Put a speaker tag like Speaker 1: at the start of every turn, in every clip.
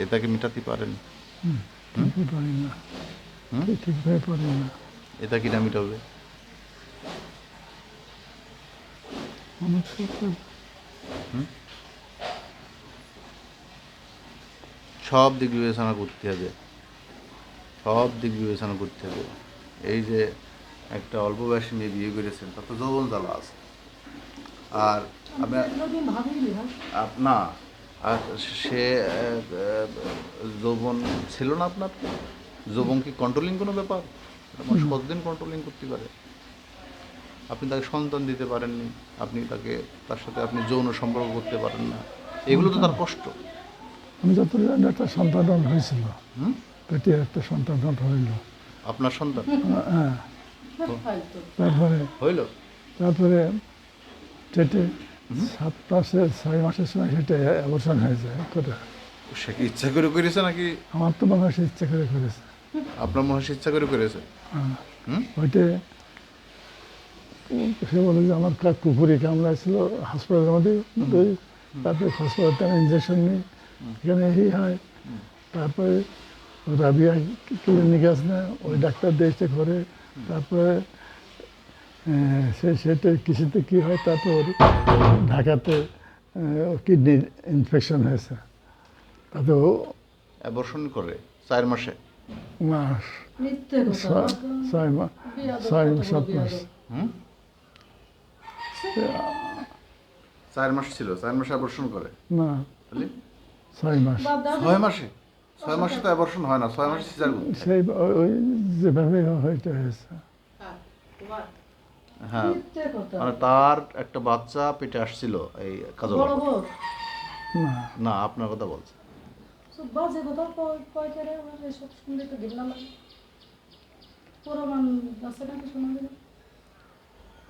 Speaker 1: এটাকে মেটাতে পারেন?
Speaker 2: ঠিকই পারি না, ঠিকভাবে পারি না।
Speaker 1: এটা কিনা মেটাবে?
Speaker 2: অনেক করতে
Speaker 1: সব দিক বিবেচনা করতে হবে, সব দিক বিবেচনা করতে হবে। এই যে একটা অল্প বয়সী মেয়ে বিয়ে করেছেন, তার তো যৌবন জ্বালা আছে। আর আপনার না, আর সে যৌবন ছিল না আপনার? যৌবন কি কন্ট্রোলিং কোনো ব্যাপার? এটা মানুষ কতদিন কন্ট্রোলিং করতে পারে? আপনি তাকে সন্তান দিতে পারেননি, আপনি তার সাথে আপনি যৌন সম্পর্ক করতে পারেন না, এগুলো তো তার কষ্ট।
Speaker 2: আমি যত জানি একটা সন্তান হয়েছিল, পেটে একটা সন্তান হইল।
Speaker 1: আপনার সন্তান
Speaker 2: হ্যাঁ, তারপরে
Speaker 1: হইল?
Speaker 2: তারপরে পেটে 7 মাসে 6 মাসের সময় সেটা অবসান হয়ে যায় কোটা।
Speaker 1: সে কি ইচ্ছা করে করেছে নাকি?
Speaker 2: আমার তো মনে হয় সে ইচ্ছা করে করেছে।
Speaker 1: আপনার মনে হয় সে ইচ্ছা করে করেছে?
Speaker 2: ওইটা সে বলে যে আমার কুকুরে কামড়াইছিল হাসপাতালের মধ্যে, তারপরে হাসপাতালে আমি ইঞ্জেকশন নিই, এখানে এই হয়। তারপরে রাবিয়া ক্লিনিক আছে না, ওই ডাক্তার দেখতে করে। তারপরে সেটা কিছুতে কী হয়, তারপর ঢাকাতে কিডনি ইনফেকশন হয়েছে। তাতে ও
Speaker 1: অ্যাবর্শন করে 4 মাসে?
Speaker 2: মাস 6 মাস 7 মাস
Speaker 1: 4 মাস ছিল, 4 মাসে অ্যাবর্শন করে?
Speaker 2: না,
Speaker 1: তাহলে
Speaker 2: 6 মাস।
Speaker 1: 6 মাসে? 6 মাসে তো অ্যাবর্শন হয় না, 6 মাসে সিজার করতে হয়।
Speaker 2: সেই ওই যেভাবে হইতে হয়েছে।
Speaker 1: হ্যাঁ, মানে তার একটা বাচ্চা পেটে আসছিল এই কাজল।
Speaker 2: না,
Speaker 1: না, আপনার কথা বলছে।
Speaker 3: বাজে কথা কয় করে আমার এসব শুনলে তো ঘৃণা লাগে। প্রমাণ আছে নাকি শোনা গেল?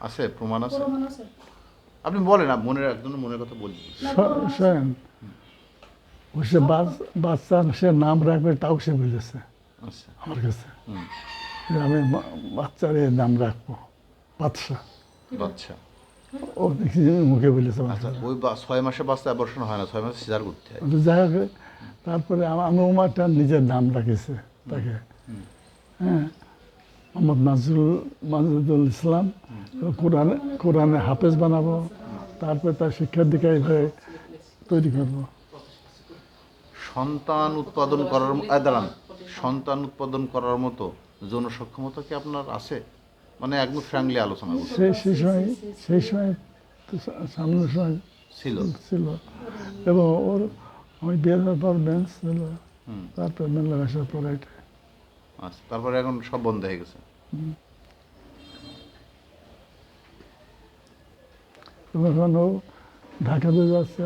Speaker 1: আছে, প্রমাণ আছে?
Speaker 3: প্রমাণ আছে?
Speaker 1: আপনি বলেন, মনের একজন মনের কথা বলছি।
Speaker 2: শোনেন, ও সে বাচ্চা সে নাম রাখবে তাও সে বলেছে
Speaker 1: আচ্ছা,
Speaker 2: আমার কাছে যে আমি বাচ্চার এর নাম রাখবো বাদশা।
Speaker 1: বাচ্চা।
Speaker 2: ও দেখছি মুখে বলেছে
Speaker 1: আচ্ছা, ওই 6 মাসে বাচ্চা অ্যাবর্শন হয় না, 6 মাসে সিজার করতে হয়।
Speaker 2: যাই হোক, তারপরে আমি ওমারটা নিজের নাম রাখেছে তাকে। হ্যাঁ, মোহাম্মদ মাজুদুল ইসলাম। কোরআনে হাফেজ বানাবো, তারপরে তার শিক্ষার দিকে এইভাবে তৈরি করবো।
Speaker 1: সন্তান উৎপাদন করার মতো যৌন সক্ষমতা কি আপনার আছে? মানে একদম ফ্র্যাঙ্কলি আলোচনা করুন।
Speaker 2: সেই সময় তো সামনের সময় ছিল। এবং ওর আমি বিয়ে দেওয়ার পর বেঞ্চ ছিল, তারপর মেলামেশার পরে এটা।
Speaker 1: আচ্ছা, তারপরে এখন সব বন্ধ হয়ে গেছে।
Speaker 2: এখন ও ঢাকাতে যাচ্ছে,